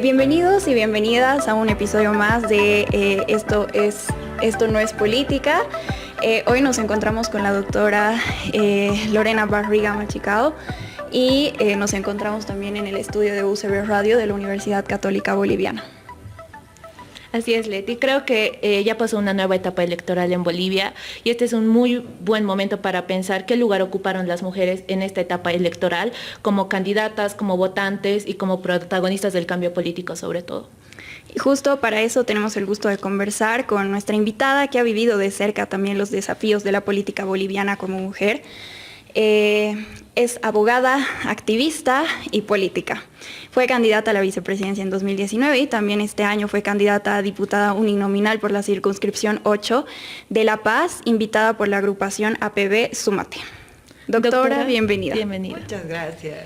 Bienvenidos y bienvenidas a un episodio más de Esto no es política. Hoy nos encontramos con la doctora Lorena Barriga Machicao y nos encontramos también en el estudio de UCB Radio de la Universidad Católica Boliviana. Así es, Leti. Creo que ya pasó una nueva etapa electoral en Bolivia y este es un muy buen momento para pensar qué lugar ocuparon las mujeres en esta etapa electoral como candidatas, como votantes y como protagonistas del cambio político sobre todo. Y justo para eso tenemos el gusto de conversar con nuestra invitada que ha vivido de cerca también los desafíos de la política boliviana como mujer. Es abogada, activista y política. Fue candidata a la vicepresidencia en 2019 y también este año fue candidata a diputada uninominal por la circunscripción 8 de La Paz, invitada por la agrupación APB Súmate. Doctora, bienvenida. Bienvenida. Muchas gracias.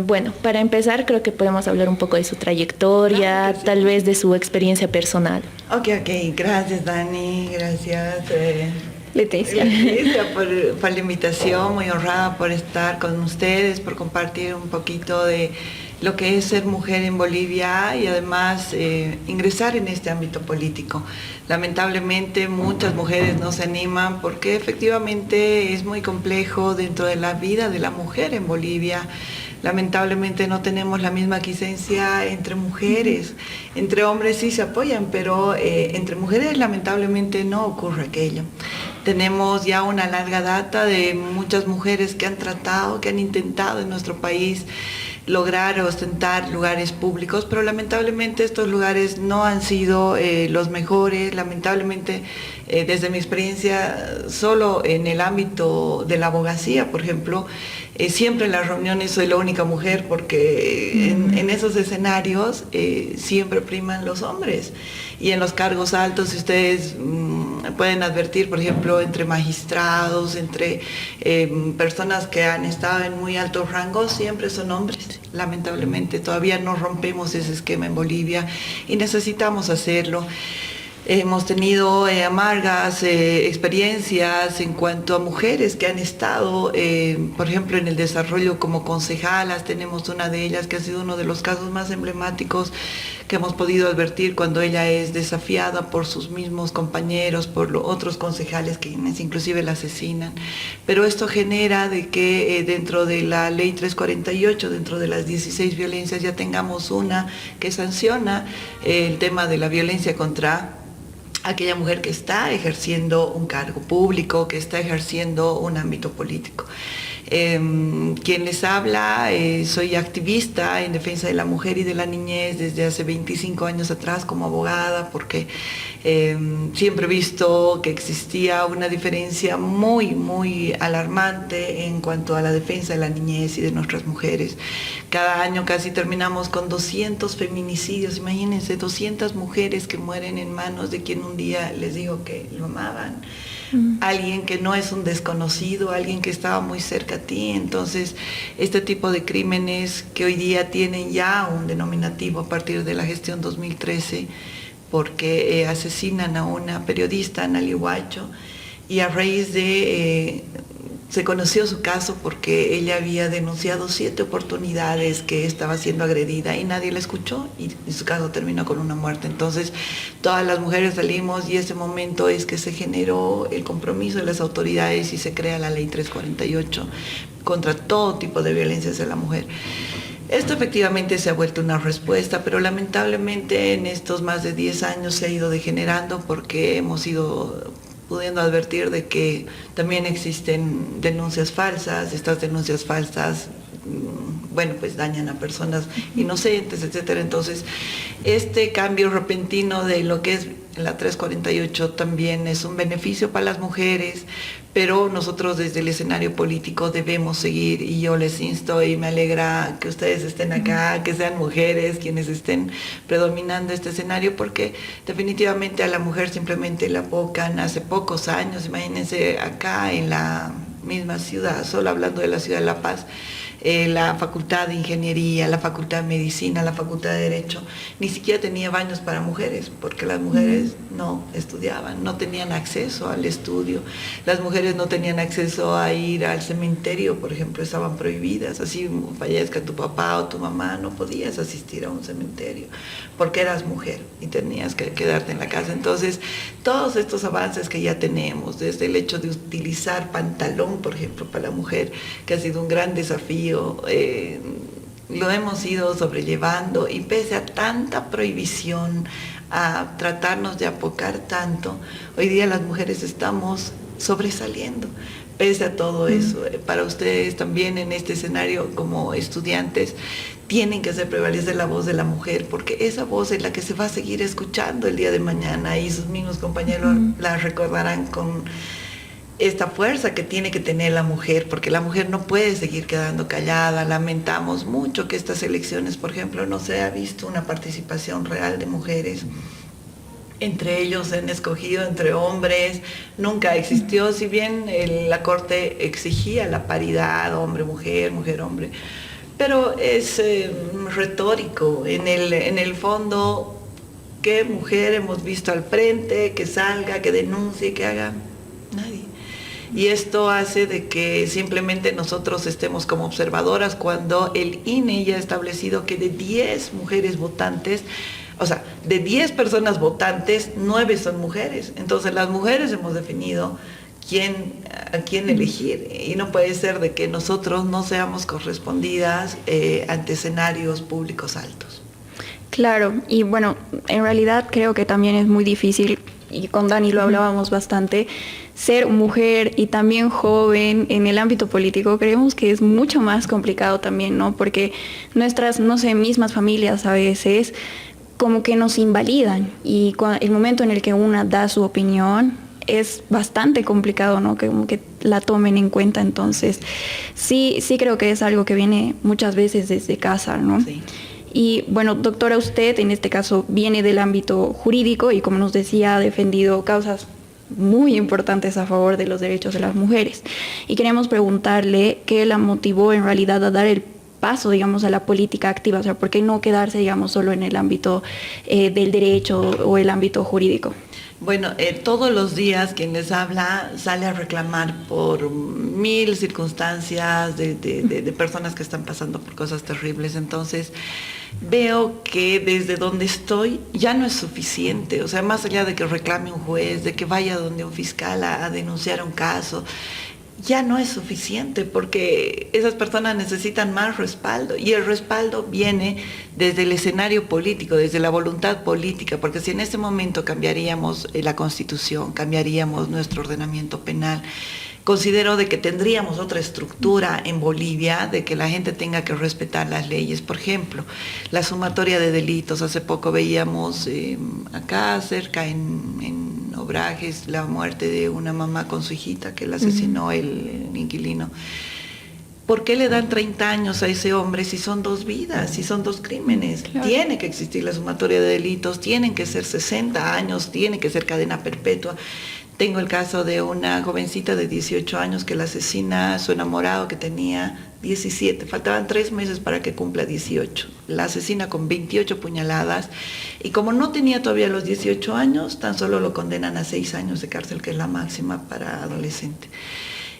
Bueno, para empezar creo que podemos hablar un poco de su trayectoria, sí. Tal vez de su experiencia personal. Ok, gracias Dani, gracias Leticia por la invitación, muy honrada por estar con ustedes, por compartir un poquito de lo que es ser mujer en Bolivia y además ingresar en este ámbito político. Lamentablemente muchas mujeres no se animan porque efectivamente es muy complejo dentro de la vida de la mujer en Bolivia. Lamentablemente no tenemos la misma aquiescencia entre mujeres. Entre hombres sí se apoyan, pero entre mujeres lamentablemente no ocurre aquello. Tenemos ya una larga data de muchas mujeres que han tratado, que han intentado en nuestro país lograr ostentar lugares públicos, pero lamentablemente estos lugares no han sido los mejores. Lamentablemente, desde mi experiencia, solo en el ámbito de la abogacía, por ejemplo, siempre en las reuniones soy la única mujer porque en esos escenarios siempre priman los hombres. Y en los cargos altos, si ustedes pueden advertir, por ejemplo, entre magistrados, entre personas que han estado en muy altos rangos, siempre son hombres. Lamentablemente todavía no rompemos ese esquema en Bolivia y necesitamos hacerlo. Hemos tenido amargas experiencias en cuanto a mujeres que han estado, por ejemplo, en el desarrollo como concejalas. Tenemos una de ellas que ha sido uno de los casos más emblemáticos que hemos podido advertir cuando ella es desafiada por sus mismos compañeros, por los otros concejales quienes inclusive la asesinan. Pero esto genera de que dentro de la ley 348, dentro de las 16 violencias, ya tengamos una que sanciona el tema de la violencia contra aquella mujer que está ejerciendo un cargo público, que está ejerciendo un ámbito político. Quien les habla, soy activista en defensa de la mujer y de la niñez desde hace 25 años atrás como abogada, porque siempre he visto que existía una diferencia muy alarmante en cuanto a la defensa de la niñez y de nuestras mujeres. Cada año casi terminamos con 200 feminicidios, imagínense, 200 mujeres que mueren en manos de quien un día les dijo que lo amaban. Alguien que no es un desconocido, alguien que estaba muy cerca a ti. Entonces, este tipo de crímenes que hoy día tienen ya un denominativo a partir de la gestión 2013, porque asesinan a una periodista, Analia Huacho, y a raíz de... se conoció su caso porque ella había denunciado 7 oportunidades que estaba siendo agredida y nadie la escuchó y su caso terminó con una muerte. Entonces todas las mujeres salimos y ese momento es que se generó el compromiso de las autoridades y se crea la ley 348 contra todo tipo de violencia hacia la mujer. Esto efectivamente se ha vuelto una respuesta, pero lamentablemente en estos más de 10 años se ha ido degenerando porque hemos ido pudiendo advertir de que también existen denuncias falsas. Estas denuncias falsas, bueno, pues dañan a personas inocentes, etcétera. Entonces, este cambio repentino de lo que es la 348 también es un beneficio para las mujeres, pero nosotros desde el escenario político debemos seguir, y yo les insto y me alegra que ustedes estén acá, que sean mujeres quienes estén predominando este escenario, porque definitivamente a la mujer simplemente la abocan hace pocos años. Imagínense acá en la misma ciudad, solo hablando de la ciudad de La Paz, la facultad de ingeniería, la facultad de medicina, la facultad de derecho, ni siquiera tenía baños para mujeres, porque las mujeres no estudiaban, no tenían acceso al estudio, las mujeres no tenían acceso a ir al cementerio, por ejemplo, estaban prohibidas, así fallezca tu papá o tu mamá, no podías asistir a un cementerio, porque eras mujer y tenías que quedarte en la casa. Entonces, todos estos avances que ya tenemos, desde el hecho de utilizar pantalón, por ejemplo, para la mujer, que ha sido un gran desafío, lo hemos ido sobrellevando, y pese a tanta prohibición, a tratarnos de apocar tanto, hoy día las mujeres estamos sobresaliendo. Pese a todo eso, para ustedes también en este escenario como estudiantes, tienen que hacer prevalecer la voz de la mujer, porque esa voz es la que se va a seguir escuchando el día de mañana, y sus mismos compañeros la recordarán con esta fuerza que tiene que tener la mujer, porque la mujer no puede seguir quedando callada. Lamentamos mucho que estas elecciones, por ejemplo, no se ha visto una participación real de mujeres. Entre ellos se han escogido entre hombres, nunca existió, si bien la Corte exigía la paridad, hombre-mujer, mujer-hombre, pero es retórico. En el fondo, ¿qué mujer hemos visto al frente, que salga, que denuncie, que haga? Nadie. Y esto hace de que simplemente nosotros estemos como observadoras, cuando el INE ya ha establecido que de 10 mujeres votantes, o sea, de 10 personas votantes, 9 son mujeres. Entonces las mujeres hemos definido a quién elegir, y no puede ser de que nosotros no seamos correspondidas ante escenarios públicos altos. Claro, y bueno, en realidad creo que también es muy difícil, y con Dani lo hablábamos bastante, ser mujer y también joven en el ámbito político. Creemos que es mucho más complicado también, ¿no? Porque nuestras, no sé, mismas familias a veces como que nos invalidan, y el momento en el que una da su opinión es bastante complicado, ¿no? Que como que la tomen en cuenta. Entonces, sí creo que es algo que viene muchas veces desde casa, ¿no? Sí. Y bueno, doctora, usted en este caso viene del ámbito jurídico y, como nos decía, ha defendido causas muy importantes a favor de los derechos de las mujeres. Y queremos preguntarle qué la motivó en realidad a dar el paso, digamos, a la política activa. O sea, ¿por qué no quedarse, digamos, solo en el ámbito del derecho o el ámbito jurídico? Bueno, todos los días quien les habla sale a reclamar por 1000 circunstancias de personas que están pasando por cosas terribles. Entonces, veo que desde donde estoy ya no es suficiente. O sea, más allá de que reclame un juez, de que vaya donde un fiscal a denunciar un caso, ya no es suficiente, porque esas personas necesitan más respaldo, y el respaldo viene desde el escenario político, desde la voluntad política, porque si en este momento cambiaríamos la Constitución, cambiaríamos nuestro ordenamiento penal, considero de que tendríamos otra estructura en Bolivia, de que la gente tenga que respetar las leyes. Por ejemplo, la sumatoria de delitos. Hace poco veíamos acá cerca en Obrajes la muerte de una mamá con su hijita que la asesinó el inquilino. ¿Por qué le dan 30 años a ese hombre si son 2 vidas, si son 2 crímenes? Claro. Tiene que existir la sumatoria de delitos, tienen que ser 60 años, tiene que ser cadena perpetua. Tengo el caso de una jovencita de 18 años que la asesina a su enamorado, que tenía 17, faltaban 3 meses para que cumpla 18. La asesina con 28 puñaladas, y como no tenía todavía los 18 años, tan solo lo condenan a 6 años de cárcel, que es la máxima para adolescente.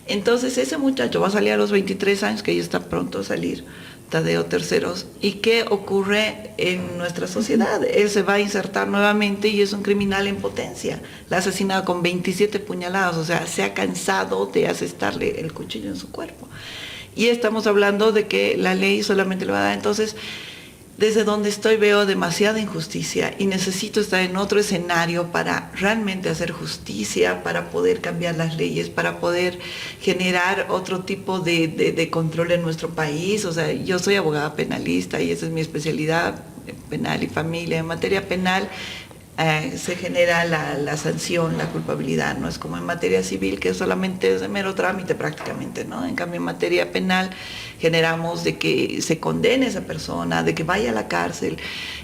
Entonces ese muchacho va a salir a los 23 años, que ya está pronto a salir, Tadeo Terceros. ¿Y qué ocurre en nuestra sociedad? Él se va a insertar nuevamente y es un criminal en potencia. La ha asesinado con 27 puñaladas, o sea, se ha cansado de asestarle el cuchillo en su cuerpo. Y estamos hablando de que la ley solamente le va a dar. Entonces, desde donde estoy veo demasiada injusticia, y necesito estar en otro escenario para realmente hacer justicia, para poder cambiar las leyes, para poder generar otro tipo de control en nuestro país. O sea, yo soy abogada penalista y esa es mi especialidad, penal y familia. En materia penal se genera la sanción, la culpabilidad, no es como en materia civil, que solamente es de mero trámite prácticamente, ¿no? En cambio, en materia penal generamos de que se condene a esa persona, de que vaya a la cárcel.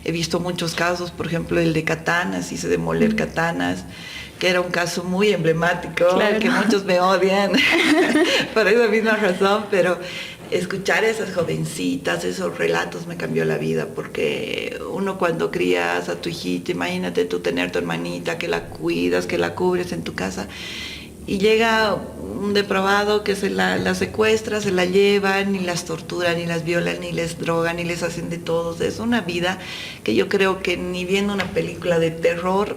He visto muchos casos, por ejemplo el de Katanas, hice demoler Katanas, que era un caso muy emblemático, claro, que muchos me odian por esa misma razón, pero escuchar a esas jovencitas, esos relatos me cambió la vida, porque uno cuando crías a tu hijita, imagínate tú tener tu hermanita, que la cuidas, que la cubres en tu casa, y llega un depravado que la secuestra, se la llevan y las torturan y las violan y les drogan y les hacen de todo. Es una vida que yo creo que ni viendo una película de terror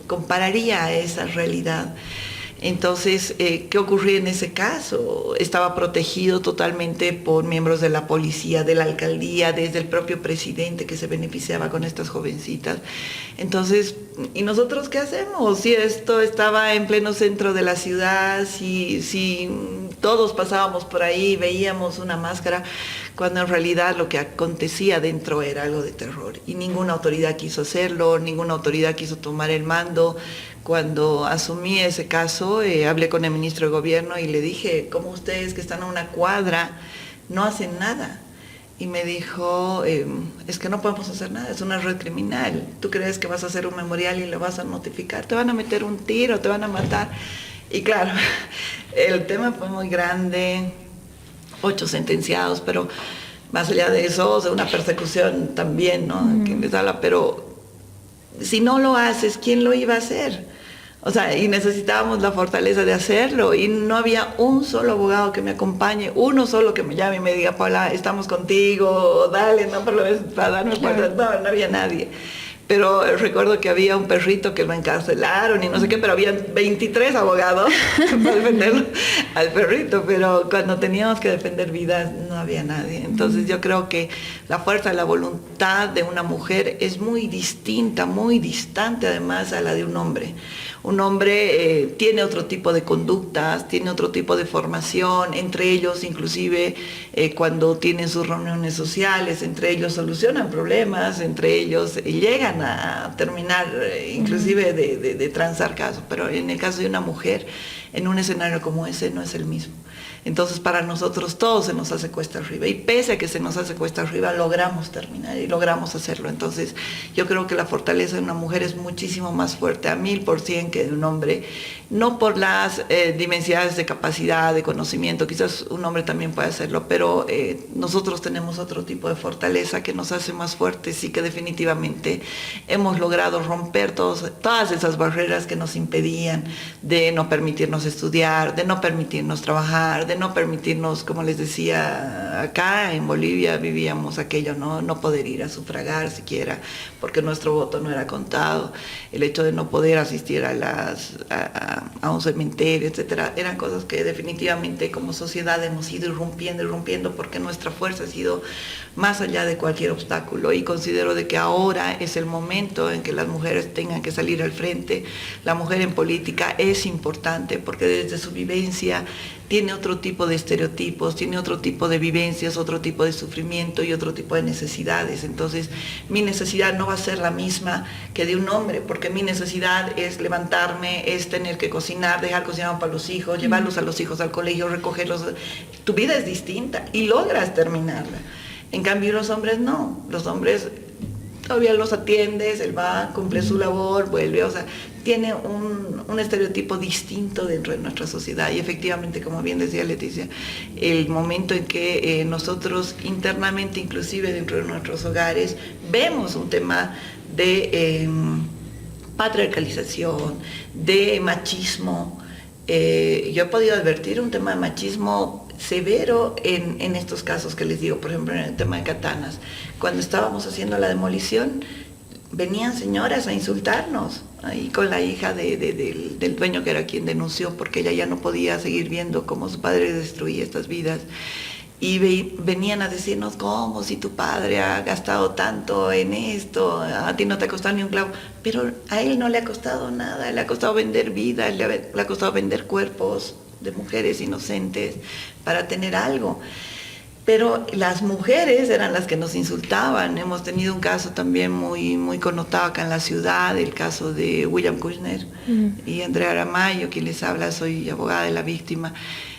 compararía a esa realidad. Entonces, ¿qué ocurría en ese caso? Estaba protegido totalmente por miembros de la policía, de la alcaldía, desde el propio presidente que se beneficiaba con estas jovencitas. Entonces, ¿y nosotros qué hacemos? Si esto estaba en pleno centro de la ciudad, si todos pasábamos por ahí, veíamos una máscara, cuando en realidad lo que acontecía dentro era algo de terror. Y ninguna autoridad quiso hacerlo, ninguna autoridad quiso tomar el mando. Cuando asumí ese caso, hablé con el ministro de Gobierno y le dije, ¿cómo ustedes que están a una cuadra no hacen nada? Y me dijo, es que no podemos hacer nada, es una red criminal. ¿Tú crees que vas a hacer un memorial y lo vas a notificar? Te van a meter un tiro, te van a matar. Y claro, el tema fue muy grande, 8 sentenciados, pero más allá de eso, o sea, una persecución también, ¿no? Quien les habla, pero si no lo haces, ¿quién lo iba a hacer? O sea, y necesitábamos la fortaleza de hacerlo, y no había un solo abogado que me acompañe, uno solo que me llame y me diga, Paula, estamos contigo, dale, no, por lo menos para darme fuerza. No había nadie. Pero recuerdo que había un perrito que lo encarcelaron y no sé qué, pero habían 23 abogados para defender al perrito, pero cuando teníamos que defender vidas no había nadie. Entonces yo creo que la fuerza, la voluntad de una mujer es muy distinta, muy distante además a la de un hombre. Un hombre tiene otro tipo de conductas, tiene otro tipo de formación, entre ellos inclusive cuando tienen sus reuniones sociales, entre ellos solucionan problemas, entre ellos llegan a terminar inclusive de transar casos, pero en el caso de una mujer, en un escenario como ese no es el mismo. Entonces para nosotros todo se nos hace cuesta arriba, y pese a que se nos hace cuesta arriba logramos terminar y logramos hacerlo. Entonces yo creo que la fortaleza de una mujer es muchísimo más fuerte a 1000% que de un hombre, no por las dimensiones de capacidad, de conocimiento, quizás un hombre también puede hacerlo, pero nosotros tenemos otro tipo de fortaleza que nos hace más fuertes y que definitivamente hemos logrado romper todas esas barreras que nos impedían de no permitirnos estudiar, de no permitirnos trabajar, de no permitirnos, como les decía, acá en Bolivia vivíamos aquello, no poder ir a sufragar siquiera, porque nuestro voto no era contado, el hecho de no poder asistir a un cementerio, etcétera, eran cosas que definitivamente como sociedad hemos ido irrumpiendo, porque nuestra fuerza ha sido más allá de cualquier obstáculo, y considero de que ahora es el momento en que las mujeres tengan que salir al frente. La mujer en política es importante porque desde su vivencia tiene otro tipo de estereotipos, tiene otro tipo de vivencias, otro tipo de sufrimiento y otro tipo de necesidades. Entonces, mi necesidad no va a ser la misma que de un hombre, porque mi necesidad es levantarme, es tener que cocinar, dejar cocinado para los hijos, llevarlos a los hijos al colegio, recogerlos. Tu vida es distinta y logras terminarla. En cambio, los hombres no. Los hombres todavía los atiendes, él va, cumple su labor, vuelve, o sea, tiene un estereotipo distinto dentro de nuestra sociedad. Y efectivamente, como bien decía Leticia, el momento en que nosotros internamente, inclusive dentro de nuestros hogares, vemos un tema de patriarcalización, de machismo. Yo he podido advertir un tema de machismo severo en estos casos que les digo, por ejemplo en el tema de Katanas. Cuando estábamos haciendo la demolición, venían señoras a insultarnos, ahí con la hija del dueño, que era quien denunció, porque ella ya no podía seguir viendo cómo su padre destruía estas vidas. Y venían a decirnos, ¿cómo? Si tu padre ha gastado tanto en esto, a ti no te ha costado ni un clavo. Pero a él no le ha costado nada, le ha costado vender vidas, le ha costado vender cuerpos de mujeres inocentes para tener algo. Pero las mujeres eran las que nos insultaban. Hemos tenido un caso también muy connotado acá en la ciudad, el caso de William Kushner y Andrea Aramayo, quien les habla, soy abogada de la víctima.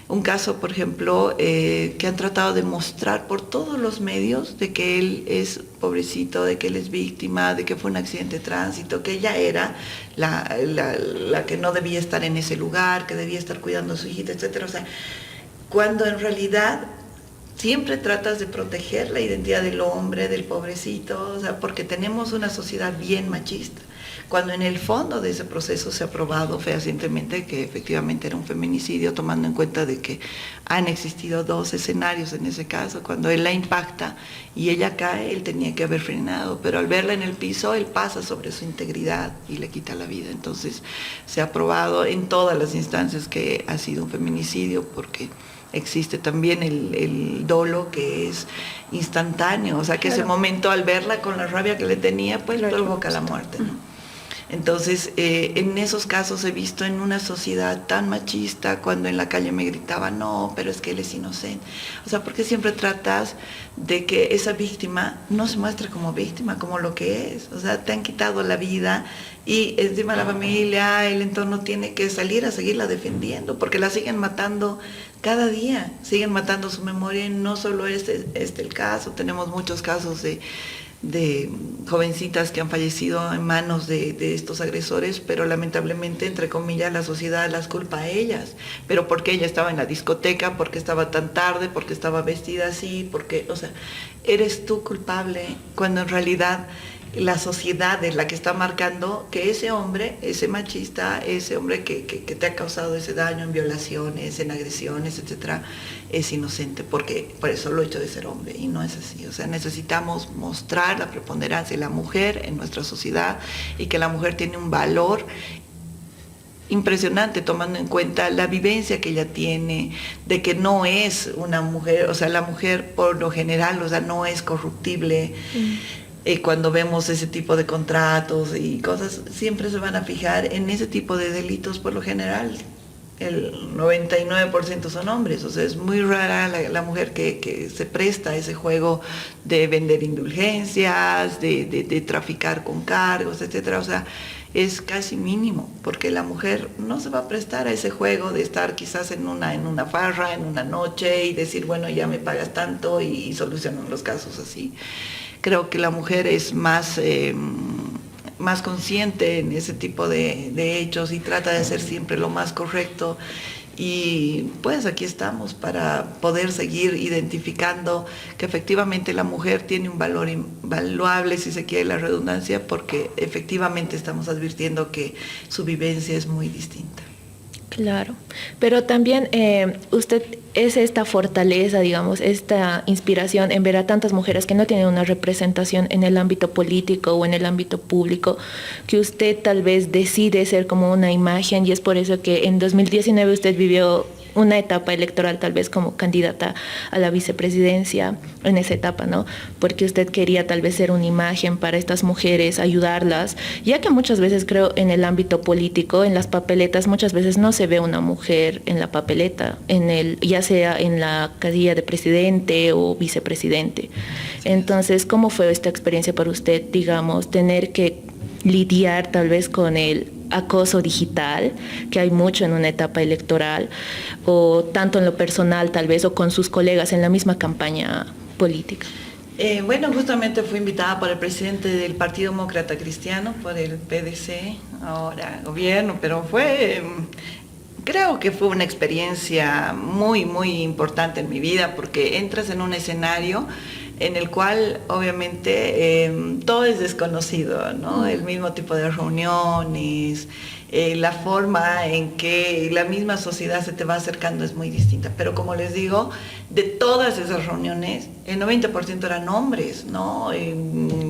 Un caso, por ejemplo, que han tratado de mostrar por todos los medios de que él es pobrecito, de que él es víctima, de que fue un accidente de tránsito, que ella era la que no debía estar en ese lugar, que debía estar cuidando a su hijita, etc. O sea, cuando en realidad siempre tratas de proteger la identidad del hombre, del pobrecito, o sea, porque tenemos una sociedad bien machista. Cuando en el fondo de ese proceso se ha probado fehacientemente que efectivamente era un feminicidio, tomando en cuenta de que han existido dos escenarios en ese caso. Cuando él la impacta y ella cae, él tenía que haber frenado, pero al verla en el piso, él pasa sobre su integridad y le quita la vida. Entonces se ha probado en todas las instancias que ha sido un feminicidio, porque existe también el dolo que es instantáneo, o sea que ese momento al verla con la rabia que le tenía, pues provoca la muerte, ¿no? Entonces, en esos casos he visto en una sociedad tan machista, cuando en la calle me gritaban, no, pero es que él es inocente. O sea, porque siempre tratas de que esa víctima no se muestre como víctima, como lo que es. O sea, te han quitado la vida y encima la familia, el entorno tiene que salir a seguirla defendiendo, porque la siguen matando cada día, siguen matando su memoria, y no solo este el caso, tenemos muchos casos de jovencitas que han fallecido en manos de estos agresores, pero lamentablemente, entre comillas, la sociedad las culpa a ellas. Pero porque ella estaba en la discoteca, porque estaba tan tarde, porque estaba vestida así, porque, o sea, eres tú culpable, cuando en realidad la sociedad es la que está marcando que ese hombre, ese machista, ese hombre que te ha causado ese daño en violaciones, en agresiones, etcétera, es inocente, porque por eso lo hecho de ser hombre, y no es así. O sea, necesitamos mostrar la preponderancia de la mujer en nuestra sociedad, y que la mujer tiene un valor impresionante, tomando en cuenta la vivencia que ella tiene, de que no es una mujer, o sea, la mujer por lo general, o sea, no es corruptible. Cuando vemos ese tipo de contratos y cosas, siempre se van a fijar en ese tipo de delitos. Por lo general, el 99% son hombres, o sea, es muy rara la mujer que se presta a ese juego de vender indulgencias, de traficar con cargos, etcétera. O sea, es casi mínimo, porque la mujer no se va a prestar a ese juego de estar quizás en una farra, en una noche, y decir, bueno, ya me pagas tanto, y solucionan los casos así. Creo que la mujer es más consciente en ese tipo de hechos, y trata de hacer siempre lo más correcto. Y pues aquí estamos para poder seguir identificando que efectivamente la mujer tiene un valor invaluable, si se quiere la redundancia, porque efectivamente estamos advirtiendo que su vivencia es muy distinta. Claro, pero también usted es esta fortaleza, digamos, esta inspiración en ver a tantas mujeres que no tienen una representación en el ámbito político o en el ámbito público, que usted tal vez decide ser como una imagen, y es por eso que en 2019 usted vivió una etapa electoral tal vez como candidata a la vicepresidencia en esa etapa, ¿no? Porque usted quería tal vez ser una imagen para estas mujeres, ayudarlas, ya que muchas veces creo en el ámbito político, en las papeletas, muchas veces no se ve una mujer en la papeleta, ya sea en la casilla de presidente o vicepresidente. Entonces, ¿cómo fue esta experiencia para usted, digamos, tener que lidiar tal vez con el acoso digital, que hay mucho en una etapa electoral, o tanto en lo personal tal vez, o con sus colegas en la misma campaña política? Bueno, justamente fui invitada por el presidente del Partido Demócrata Cristiano, por el PDC, ahora gobierno, pero creo que fue una experiencia muy, muy importante en mi vida, porque entras en un escenario en el cual obviamente todo es desconocido, ¿no? El mismo tipo de reuniones, la forma en que la misma sociedad se te va acercando es muy distinta. Pero como les digo, de todas esas reuniones, el 90% eran hombres, ¿no?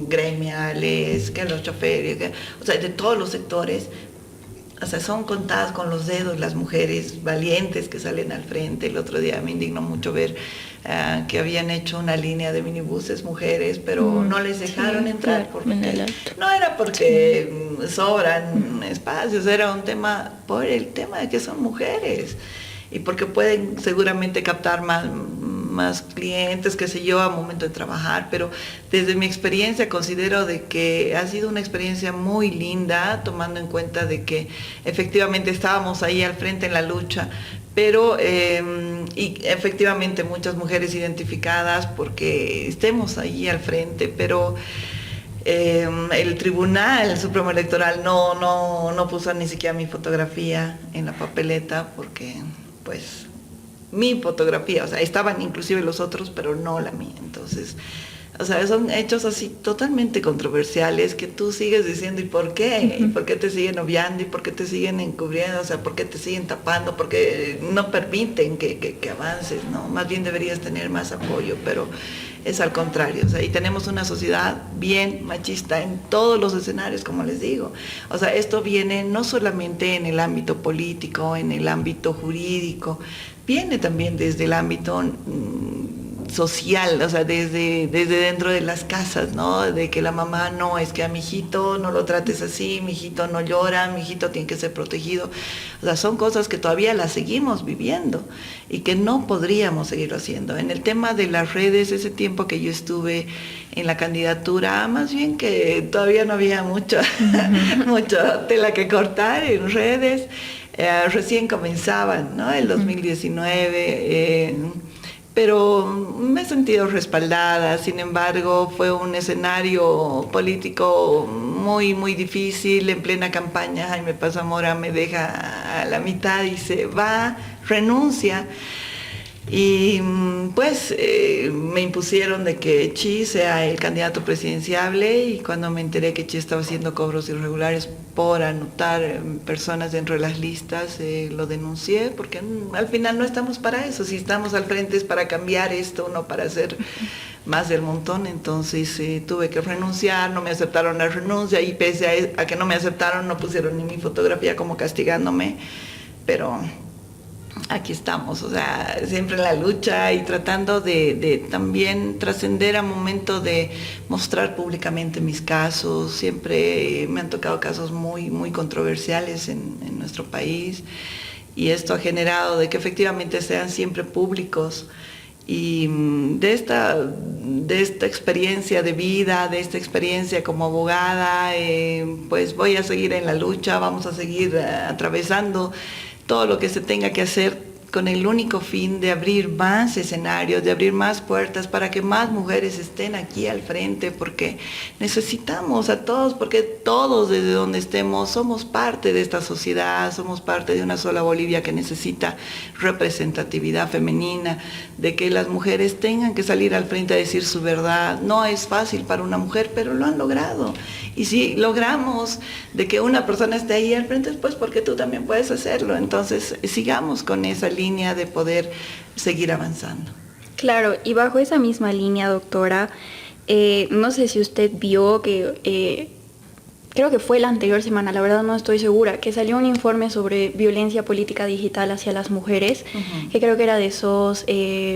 Gremiales, que los choferes, o sea, de todos los sectores. O sea, son contadas con los dedos las mujeres valientes que salen al frente. El otro día me indignó mucho ver que habían hecho una línea de minibuses mujeres, pero no les dejaron entrar, porque no era porque sobran espacios, era un tema por el tema de que son mujeres y porque pueden seguramente captar más clientes, qué sé yo, a momento de trabajar. Pero desde mi experiencia considero de que ha sido una experiencia muy linda, tomando en cuenta de que efectivamente estábamos ahí al frente en la lucha, pero y efectivamente muchas mujeres identificadas porque estemos ahí al frente, pero el Tribunal Supremo Electoral no puso ni siquiera mi fotografía en la papeleta, porque pues mi fotografía, o sea, estaban inclusive los otros, pero no la mía. Entonces, o sea, son hechos así totalmente controversiales que tú sigues diciendo, ¿y por qué? ¿Y por qué te siguen obviando? ¿Y por qué te siguen encubriendo? O sea, ¿por qué te siguen tapando? Porque no permiten que avances, ¿no? Más bien deberías tener más apoyo, pero es al contrario. O sea, y tenemos una sociedad bien machista en todos los escenarios, como les digo. O sea, esto viene no solamente en el ámbito político, en el ámbito jurídico, viene también desde el ámbito social, o sea, desde dentro de las casas, ¿no? De que la mamá, no, es que a mi hijito no lo trates así, mi hijito no llora, mi hijito tiene que ser protegido. O sea, son cosas que todavía las seguimos viviendo y que no podríamos seguirlo haciendo. En el tema de las redes, ese tiempo que yo estuve en la candidatura, más bien que todavía no había mucha tela que cortar en redes, recién comenzaban, ¿no? El 2019, pero me he sentido respaldada. Sin embargo, fue un escenario político muy, muy difícil. En plena campaña, Jaime Paz Zamora me deja a la mitad y se va, renuncia. Y pues me impusieron de que Chi sea el candidato presidenciable, y cuando me enteré que Chi estaba haciendo cobros irregulares por anotar personas dentro de las listas, lo denuncié, porque al final no estamos para eso. Si estamos al frente es para cambiar esto, no para hacer más del montón. Entonces tuve que renunciar, no me aceptaron la renuncia, y pese a que no me aceptaron, no pusieron ni mi fotografía como castigándome, pero aquí estamos, o sea, siempre en la lucha y tratando de también trascender a momento de mostrar públicamente mis casos. Siempre me han tocado casos muy, muy controversiales en nuestro país, y esto ha generado de que efectivamente sean siempre públicos. Y de esta experiencia de vida, de esta experiencia como abogada, pues voy a seguir en la lucha, vamos a seguir atravesando todo lo que se tenga que hacer con el único fin de abrir más escenarios, de abrir más puertas para que más mujeres estén aquí al frente, porque necesitamos a todos, porque todos desde donde estemos somos parte de esta sociedad, somos parte de una sola Bolivia que necesita representatividad femenina, de que las mujeres tengan que salir al frente a decir su verdad. No es fácil para una mujer, pero lo han logrado. Y si logramos de que una persona esté ahí al frente, pues porque tú también puedes hacerlo. Entonces sigamos con esa línea de poder seguir avanzando. Claro, y bajo esa misma línea, doctora, no sé si usted vio que, creo que fue la anterior semana, la verdad no estoy segura, que salió un informe sobre violencia política digital hacia las mujeres, que creo que era de SOS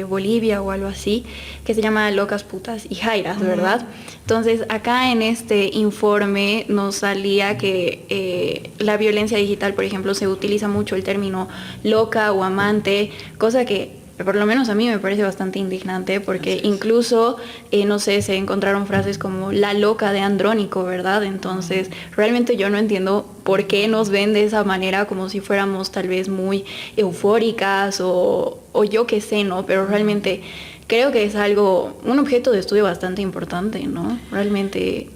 Bolivia o algo así, que se llama Locas, Putas y Jairas, ¿verdad? Entonces, acá en este informe nos salía que la violencia digital, por ejemplo, se utiliza mucho el término loca o amante, cosa que por lo menos a mí me parece bastante indignante, porque incluso, no sé, se encontraron frases como la loca de Andrónico, ¿verdad? Entonces, realmente yo no entiendo por qué nos ven de esa manera, como si fuéramos tal vez muy eufóricas o yo qué sé, ¿no? Pero realmente creo que es un objeto de estudio bastante importante, ¿no? Realmente,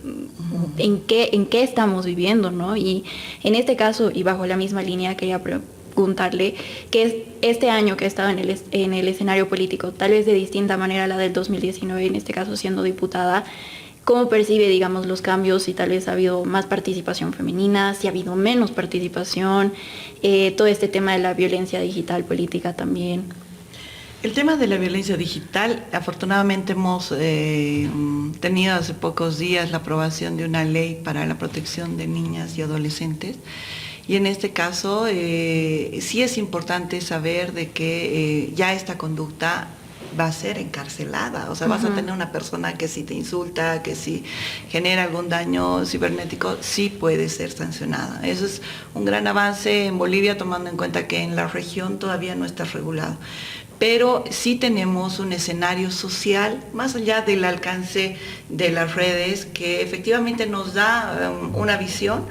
¿en qué estamos viviendo, ¿no? Y en este caso, y bajo la misma línea, quería preguntarle que este año que ha estado en el escenario político, tal vez de distinta manera a la del 2019, en este caso siendo diputada, ¿cómo percibe, digamos, los cambios? Si tal vez ha habido más participación femenina, si ha habido menos participación, todo este tema de la violencia digital política también. El tema de la violencia digital, afortunadamente hemos tenido hace pocos días la aprobación de una ley para la protección de niñas y adolescentes. Y en este caso sí es importante saber de que ya esta conducta va a ser encarcelada. O sea, vas a tener una persona que si te insulta, que si genera algún daño cibernético, sí puede ser sancionada. Eso es un gran avance en Bolivia, tomando en cuenta que en la región todavía no está regulado. Pero sí tenemos un escenario social, más allá del alcance de las redes, que efectivamente nos da una visión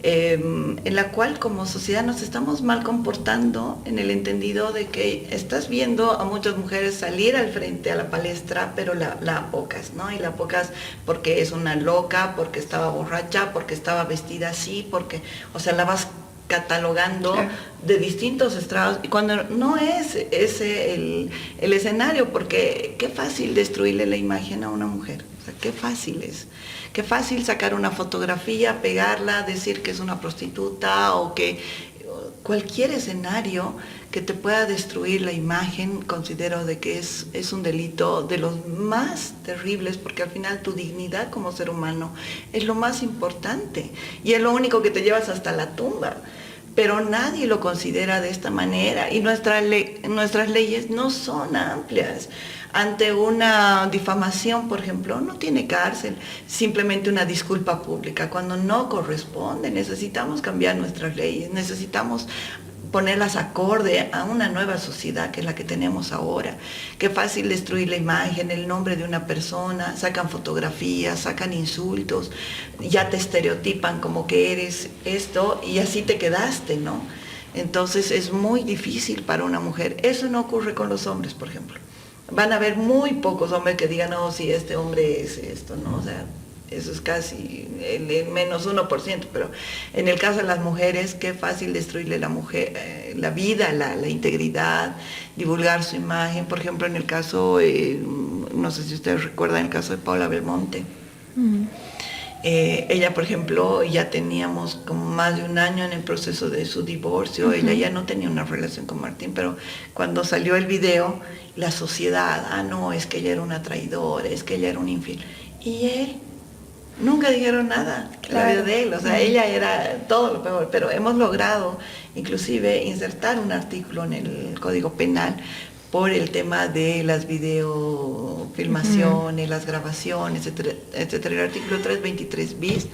en la cual como sociedad nos estamos mal comportando, en el entendido de que estás viendo a muchas mujeres salir al frente a la palestra, pero la apocas, ¿no? Y la apocas porque es una loca, porque estaba borracha, porque estaba vestida así, porque, o sea, la vas catalogando claro, de distintos estrados, y cuando no es ese el escenario, porque qué fácil destruirle la imagen a una mujer, o sea, qué fácil es, qué fácil sacar una fotografía, pegarla, decir que es una prostituta o que cualquier escenario que te pueda destruir la imagen, considero de que es un delito de los más terribles, porque al final tu dignidad como ser humano es lo más importante y es lo único que te llevas hasta la tumba. Pero nadie lo considera de esta manera y nuestras leyes no son amplias. Ante una difamación, por ejemplo, no tiene cárcel, simplemente una disculpa pública. Cuando no corresponde, necesitamos cambiar nuestras leyes, necesitamos ponerlas acorde a una nueva sociedad que es la que tenemos ahora. Qué fácil destruir la imagen, el nombre de una persona, sacan fotografías, sacan insultos, ya te estereotipan como que eres esto y así te quedaste, ¿no? Entonces es muy difícil para una mujer. Eso no ocurre con los hombres, por ejemplo. Van a haber muy pocos hombres que digan, no, sí, este hombre es esto, ¿no? O sea, eso es casi el menos 1%, pero en el caso de las mujeres, qué fácil destruirle a la mujer, la vida, la integridad, divulgar su imagen. Por ejemplo, en el caso, no sé si ustedes recuerdan el caso de Paula Belmonte. Ella, por ejemplo, ya teníamos como más de un año en el proceso de su divorcio. Ella ya no tenía una relación con Martín, pero cuando salió el video, la sociedad, no, es que ella era una traidora, es que ella era un infiel. Y él, nunca dijeron nada, la vida de él, o sea, ella era todo lo peor, pero hemos logrado inclusive insertar un artículo en el Código Penal por el tema de las videofilmaciones, las grabaciones, etcétera, etcétera. El artículo 323 bis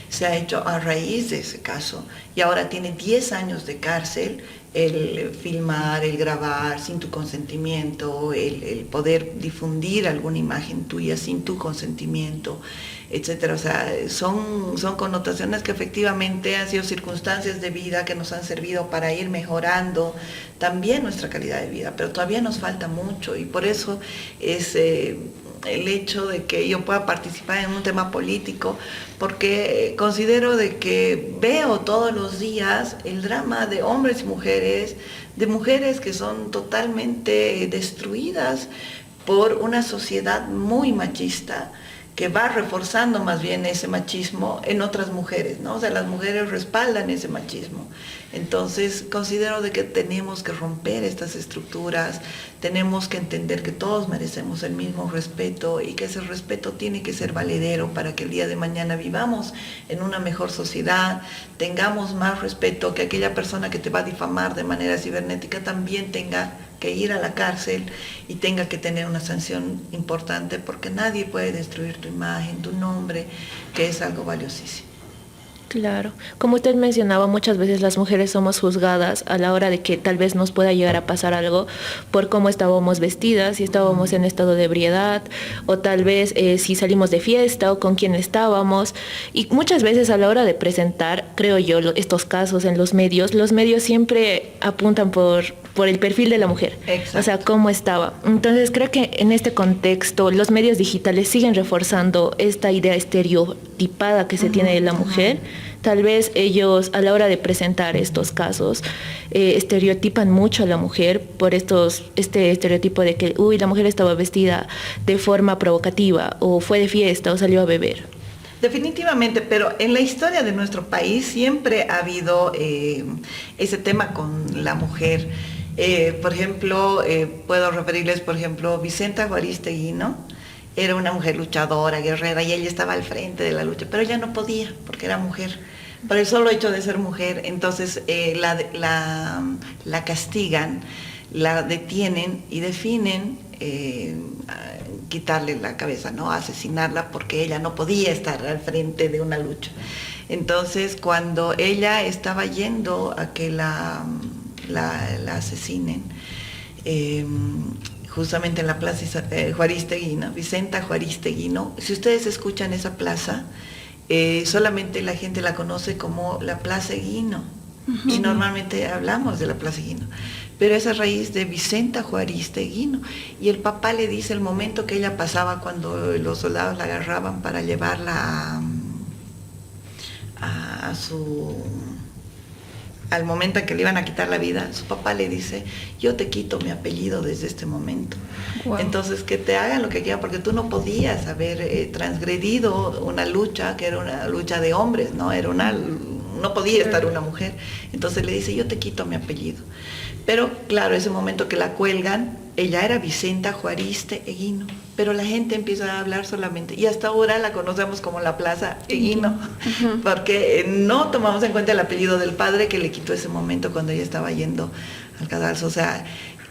se ha hecho a raíz de ese caso y ahora tiene 10 años de cárcel el filmar, el grabar sin tu consentimiento, el poder difundir alguna imagen tuya sin tu consentimiento, etcétera. O sea, son connotaciones que efectivamente han sido circunstancias de vida que nos han servido para ir mejorando también nuestra calidad de vida, pero todavía nos falta mucho y por eso es el hecho de que yo pueda participar en un tema político, porque considero de que veo todos los días el drama de hombres y mujeres, de mujeres que son totalmente destruidas por una sociedad muy machista, que va reforzando más bien ese machismo en otras mujeres, ¿no? O sea, las mujeres respaldan ese machismo. Entonces, considero de que tenemos que romper estas estructuras, tenemos que entender que todos merecemos el mismo respeto y que ese respeto tiene que ser valedero para que el día de mañana vivamos en una mejor sociedad, tengamos más respeto, que aquella persona que te va a difamar de manera cibernética también tenga que ir a la cárcel y tenga que tener una sanción importante, porque nadie puede destruir tu imagen, tu nombre, que es algo valiosísimo. Claro, como usted mencionaba, muchas veces las mujeres somos juzgadas a la hora de que tal vez nos pueda llegar a pasar algo por cómo estábamos vestidas, si estábamos en estado de ebriedad o tal vez si salimos de fiesta o con quién estábamos. Y muchas veces a la hora de presentar, creo yo, estos casos en los medios siempre apuntan por el perfil de la mujer. Exacto. O sea, cómo estaba. Entonces creo que en este contexto los medios digitales siguen reforzando esta idea estereotipada que se tiene de la mujer. Tal vez ellos a la hora de presentar estos casos estereotipan mucho a la mujer por este estereotipo de que la mujer estaba vestida de forma provocativa o fue de fiesta o salió a beber. Definitivamente, pero en la historia de nuestro país siempre ha habido ese tema con la mujer. Por ejemplo, puedo referirles, por ejemplo, Vicenta Juaristegui, ¿no? Era una mujer luchadora, guerrera, y ella estaba al frente de la lucha, pero ella no podía, porque era mujer. Por el solo hecho de ser mujer, entonces la castigan, la detienen y definen quitarle la cabeza, ¿no? Asesinarla, porque ella no podía estar al frente de una lucha. Entonces, cuando ella estaba yendo a que la asesinen, justamente en la plaza Juaristegui, ¿no? Vicenta Juaristegui, ¿no? Si ustedes escuchan esa plaza, solamente la gente la conoce como la Plaza Eguino, y normalmente hablamos de la Plaza Eguino, pero es a raíz de Vicenta Juaristegui, y el papá le dice el momento que ella pasaba cuando los soldados la agarraban para llevarla al momento en que le iban a quitar la vida, su papá le dice, yo te quito mi apellido desde este momento. Wow. Entonces, que te hagan lo que quieran, porque tú no podías haber transgredido una lucha que era una lucha de hombres, ¿no? No podía estar una mujer. Entonces le dice, yo te quito mi apellido. Pero claro, ese momento que la cuelgan, ella era Vicenta Juariste Eguino, pero la gente empieza a hablar solamente, y hasta ahora la conocemos como la Plaza Eguino, porque no tomamos en cuenta el apellido del padre que le quitó ese momento cuando ella estaba yendo al cadalso. O sea,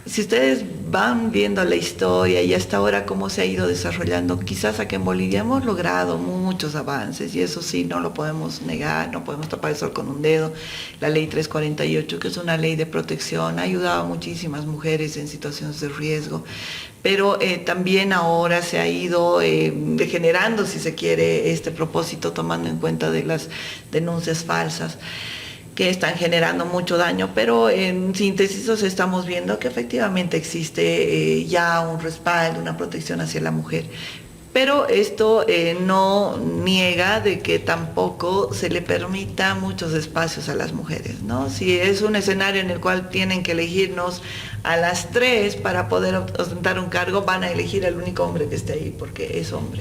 si ustedes van viendo la historia y hasta ahora cómo se ha ido desarrollando, quizás aquí en Bolivia hemos logrado muchos avances, y eso sí, no lo podemos negar, no podemos tapar el sol con un dedo. La ley 348, que es una ley de protección, ha ayudado a muchísimas mujeres en situaciones de riesgo, pero también ahora se ha ido degenerando, si se quiere, este propósito, tomando en cuenta de las denuncias falsas que están generando mucho daño, pero en síntesis estamos viendo que efectivamente existe ya un respaldo, una protección hacia la mujer. Pero esto no niega de que tampoco se le permita muchos espacios a las mujeres, ¿no? Si es un escenario en el cual tienen que elegirnos a las 3 para poder ostentar un cargo, van a elegir al único hombre que esté ahí, porque es hombre.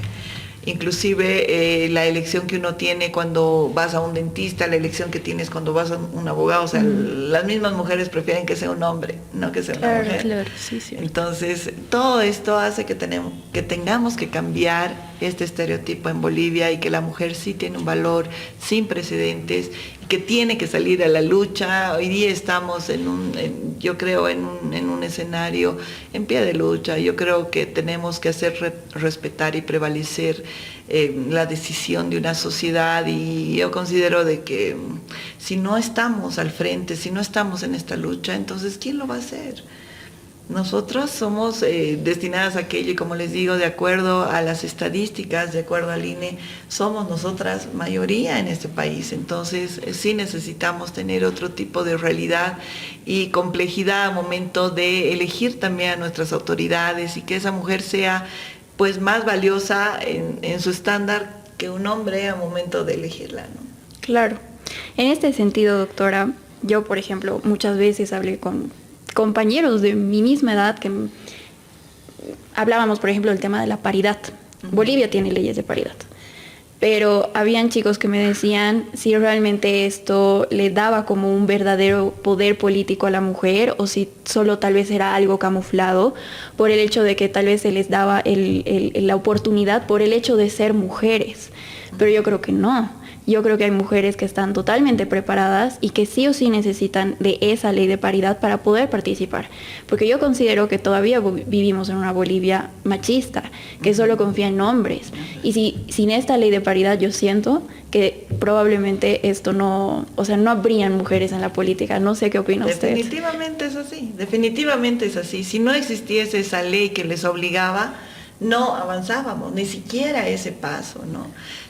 Inclusive la elección que uno tiene cuando vas a un dentista, la elección que tienes cuando vas a un abogado, o sea, las mismas mujeres prefieren que sea un hombre, no que sea una mujer. Claro, sí, sí. Entonces, todo esto hace que tengamos que cambiar este estereotipo en Bolivia, y que la mujer sí tiene un valor sin precedentes, que tiene que salir a la lucha. Hoy día estamos yo creo, en un escenario en pie de lucha. Yo creo que tenemos que hacer respetar y prevalecer la decisión de una sociedad, y yo considero de que si no estamos al frente, si no estamos en esta lucha, entonces ¿quién lo va a hacer? Nosotros somos destinadas a aquello, y como les digo, de acuerdo a las estadísticas, de acuerdo al INE, somos nosotras mayoría en este país. Entonces sí necesitamos tener otro tipo de realidad y complejidad al momento de elegir también a nuestras autoridades, y que esa mujer sea pues más valiosa en su estándar que un hombre al momento de elegirla, ¿no? Claro. En este sentido, doctora, yo, por ejemplo, muchas veces hablé con compañeros de mi misma edad que hablábamos, por ejemplo, del tema de la paridad. Bolivia tiene leyes de paridad, pero habían chicos que me decían si realmente esto le daba como un verdadero poder político a la mujer, o si solo tal vez era algo camuflado por el hecho de que tal vez se les daba la oportunidad por el hecho de ser mujeres. Pero yo creo que no. Yo creo que hay mujeres que están totalmente preparadas y que sí o sí necesitan de esa ley de paridad para poder participar. Porque yo considero que todavía vivimos en una Bolivia machista, que solo confía en hombres. Y sin esta ley de paridad, yo siento que probablemente esto no habrían mujeres en la política. No sé qué opina usted. Definitivamente es así, definitivamente es así. Si no existiese esa ley que les obligaba, no avanzábamos, ni siquiera ese paso, ¿no?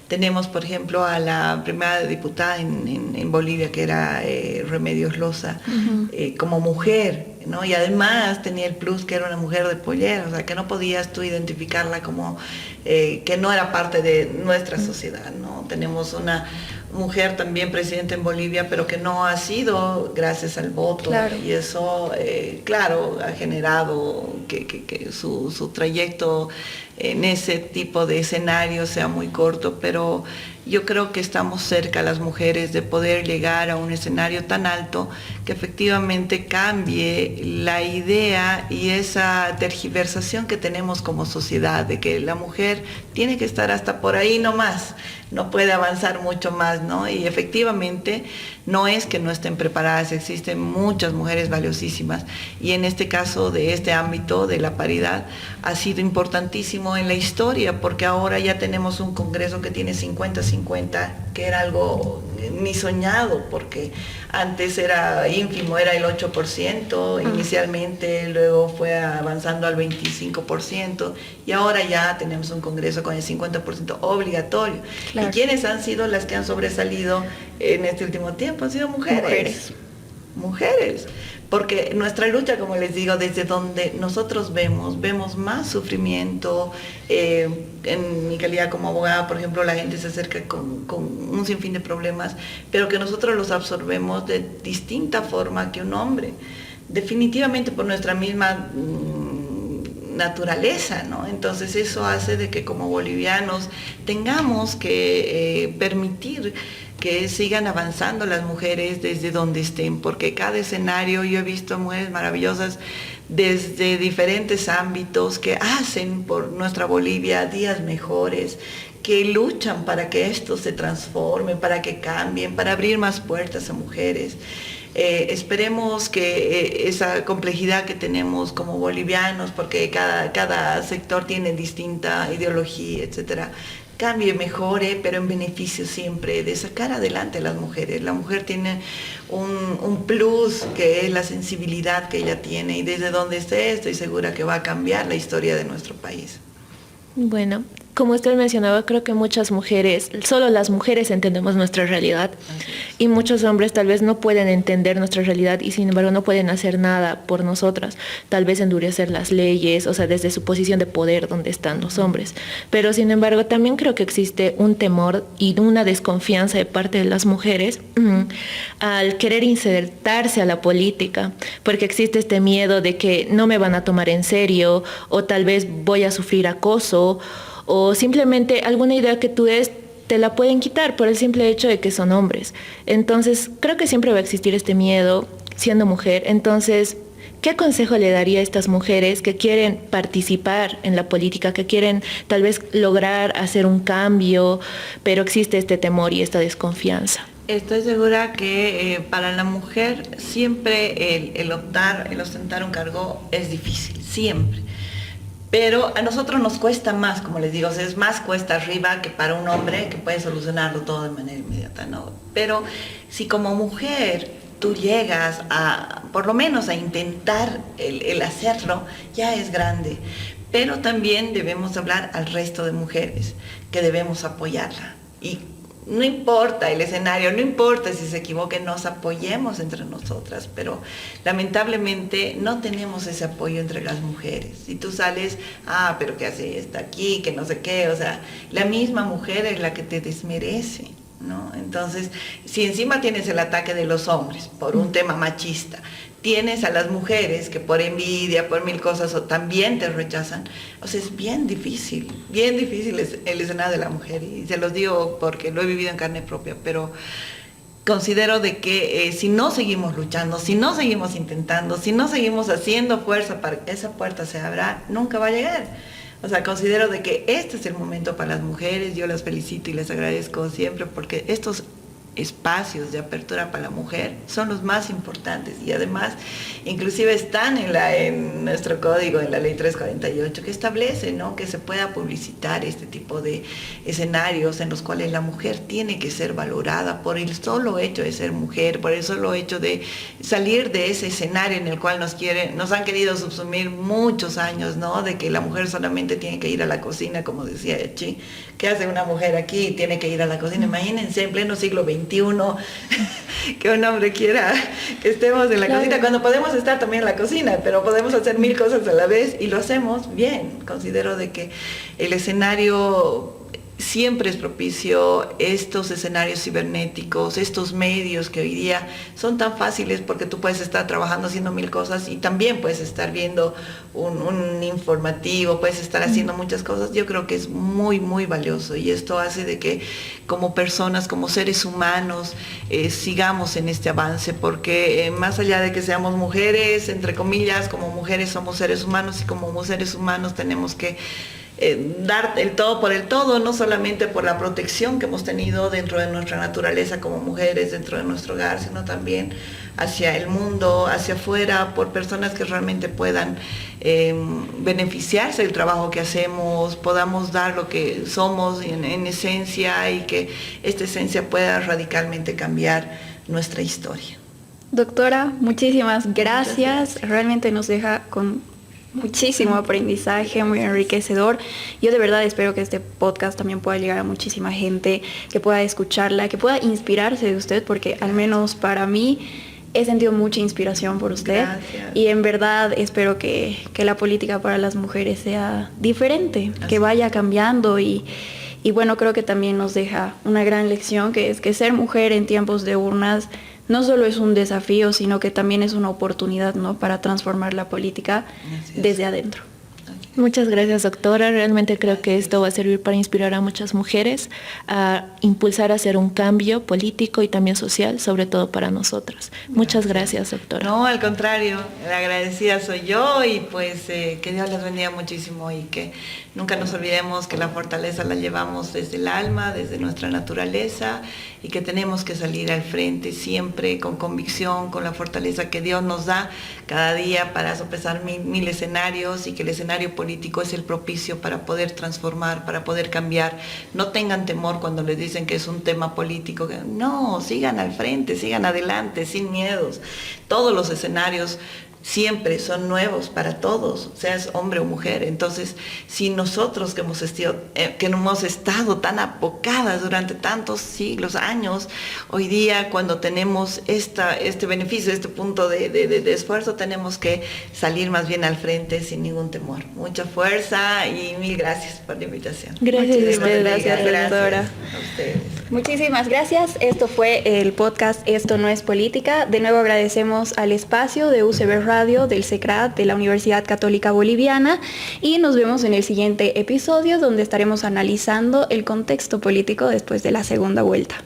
Tenemos, por ejemplo, a la primera diputada en Bolivia, que era Remedios Loza, como mujer, ¿no? Y además tenía el plus que era una mujer de pollera, o sea, que no podías tú identificarla como que no era parte de nuestra sociedad, ¿no? Tenemos una mujer también presidenta en Bolivia, pero que no ha sido gracias al voto, claro. Y eso, claro, ha generado que su trayecto en ese tipo de escenario sea muy corto, pero yo creo que estamos cerca las mujeres de poder llegar a un escenario tan alto que efectivamente cambie la idea y esa tergiversación que tenemos como sociedad de que la mujer tiene que estar hasta por ahí nomás, no puede avanzar mucho más, ¿no? Y efectivamente no es que no estén preparadas, existen muchas mujeres valiosísimas, y en este caso de este ámbito de la paridad ha sido importantísimo en la historia, porque ahora ya tenemos un Congreso que tiene 50-50, que era algo ni soñado, porque antes era ínfimo, era el 8% inicialmente, luego fue avanzando al 25%, y ahora ya tenemos un Congreso con el 50% obligatorio. Claro. ¿Y quiénes han sido las que han sobresalido en este último tiempo? Han sido mujeres. mujeres. Porque nuestra lucha, como les digo, desde donde nosotros vemos más sufrimiento. En mi calidad como abogada, por ejemplo, la gente se acerca con un sinfín de problemas, pero que nosotros los absorbemos de distinta forma que un hombre. Definitivamente por nuestra misma naturaleza, ¿no? Entonces eso hace de que como bolivianos tengamos que permitir que sigan avanzando las mujeres desde donde estén, porque cada escenario, yo he visto mujeres maravillosas desde diferentes ámbitos que hacen por nuestra Bolivia días mejores, que luchan para que esto se transforme, para que cambien, para abrir más puertas a mujeres. Esperemos que esa complejidad que tenemos como bolivianos, porque cada sector tiene distinta ideología, etcétera, cambie, mejore, pero en beneficio siempre de sacar adelante a las mujeres. La mujer tiene un plus que es la sensibilidad que ella tiene, y desde donde esté estoy segura que va a cambiar la historia de nuestro país. Bueno, como usted mencionaba, creo que muchas mujeres, solo las mujeres entendemos nuestra realidad, y muchos hombres tal vez no pueden entender nuestra realidad y sin embargo no pueden hacer nada por nosotras, tal vez endurecer las leyes, o sea, desde su posición de poder donde están los hombres. Pero sin embargo también creo que existe un temor y una desconfianza de parte de las mujeres al querer insertarse a la política, porque existe este miedo de que no me van a tomar en serio, o tal vez voy a sufrir acoso, o simplemente alguna idea que tú des te la pueden quitar por el simple hecho de que son hombres. Entonces, creo que siempre va a existir este miedo siendo mujer. Entonces, ¿qué consejo le daría a estas mujeres que quieren participar en la política, que quieren tal vez lograr hacer un cambio, pero existe este temor y esta desconfianza? Estoy segura que para la mujer siempre el ostentar un cargo es difícil, siempre. Pero a nosotros nos cuesta más, como les digo, o sea, es más cuesta arriba que para un hombre que puede solucionarlo todo de manera inmediata, ¿no? Pero si como mujer tú llegas a, por lo menos a intentar el hacerlo, ya es grande. Pero también debemos hablar al resto de mujeres, que debemos apoyarla. Y no importa el escenario, no importa si se equivoquen, nos apoyemos entre nosotras, pero lamentablemente no tenemos ese apoyo entre las mujeres. Si tú sales, pero ¿qué hace esta aquí? Que no sé qué, o sea, la misma mujer es la que te desmerece, ¿no? Entonces, si encima tienes el ataque de los hombres por un tema machista, tienes a las mujeres que por envidia, por mil cosas, o también te rechazan. O sea, es bien difícil el escenario de la mujer, y se los digo porque lo he vivido en carne propia, pero considero de que si no seguimos luchando, si no seguimos intentando, si no seguimos haciendo fuerza para que esa puerta se abra, nunca va a llegar. O sea, considero de que este es el momento para las mujeres. Yo las felicito y les agradezco siempre, porque estos espacios de apertura para la mujer son los más importantes, y además inclusive están en nuestro código, en la ley 348, que establece, ¿no?, que se pueda publicitar este tipo de escenarios en los cuales la mujer tiene que ser valorada por el solo hecho de ser mujer, por el solo hecho de salir de ese escenario en el cual nos han querido subsumir muchos años, ¿no?, de que la mujer solamente tiene que ir a la cocina, como decía Echi. ¿Qué hace una mujer aquí? Tiene que ir a la cocina. Imagínense en pleno siglo XXI que un hombre quiera que estemos en la cocina, cuando podemos estar también en la cocina, pero podemos hacer mil cosas a la vez y lo hacemos bien. Considero de que el escenario siempre es propicio, estos escenarios cibernéticos, estos medios que hoy día son tan fáciles, porque tú puedes estar trabajando haciendo mil cosas y también puedes estar viendo un informativo, puedes estar haciendo muchas cosas. Yo creo que es muy, muy valioso, y esto hace de que como personas, como seres humanos, sigamos en este avance, porque más allá de que seamos mujeres, entre comillas, como mujeres somos seres humanos, y como seres humanos tenemos que dar el todo por el todo, no solamente por la protección que hemos tenido dentro de nuestra naturaleza como mujeres, dentro de nuestro hogar, sino también hacia el mundo, hacia afuera, por personas que realmente puedan beneficiarse del trabajo que hacemos, podamos dar lo que somos en esencia, y que esta esencia pueda radicalmente cambiar nuestra historia. Doctora, muchísimas gracias. Realmente nos deja con muchísimo aprendizaje, muy enriquecedor. Yo de verdad espero que este podcast también pueda llegar a muchísima gente, que pueda escucharla, que pueda inspirarse de usted, porque al menos para mí he sentido mucha inspiración por usted. Gracias. Y en verdad espero que la política para las mujeres sea diferente, que vaya cambiando y bueno, creo que también nos deja una gran lección, que es que ser mujer en tiempos de urnas no solo es un desafío, sino que también es una oportunidad, ¿no?, para transformar la política desde adentro. Muchas gracias, doctora. Realmente creo que esto va a servir para inspirar a muchas mujeres a impulsar a hacer un cambio político y también social, sobre todo para nosotras. Muchas gracias, doctora. No, al contrario, la agradecida soy yo y pues que Dios les bendiga muchísimo y que nunca nos olvidemos que la fortaleza la llevamos desde el alma, desde nuestra naturaleza y que tenemos que salir al frente siempre con convicción, con la fortaleza que Dios nos da cada día para sopesar mil escenarios y que el escenario político es el propicio para poder transformar, para poder cambiar. No tengan temor cuando les dicen que es un tema político. No, sigan al frente, sigan adelante, sin miedos. Todos los escenarios siempre son nuevos para todos, seas hombre o mujer. Entonces, si nosotros que hemos estado tan apocadas durante tantos siglos, años, hoy día cuando tenemos este beneficio, este punto de esfuerzo, tenemos que salir más bien al frente sin ningún temor. Mucha fuerza y mil gracias por la invitación. Gracias a usted, doctora. A ustedes. Muchísimas gracias. Esto fue el podcast Esto no es política. De nuevo agradecemos al espacio de UCB Radio, del CECRAD, de la Universidad Católica Boliviana, y nos vemos en el siguiente episodio donde estaremos analizando el contexto político después de la segunda vuelta.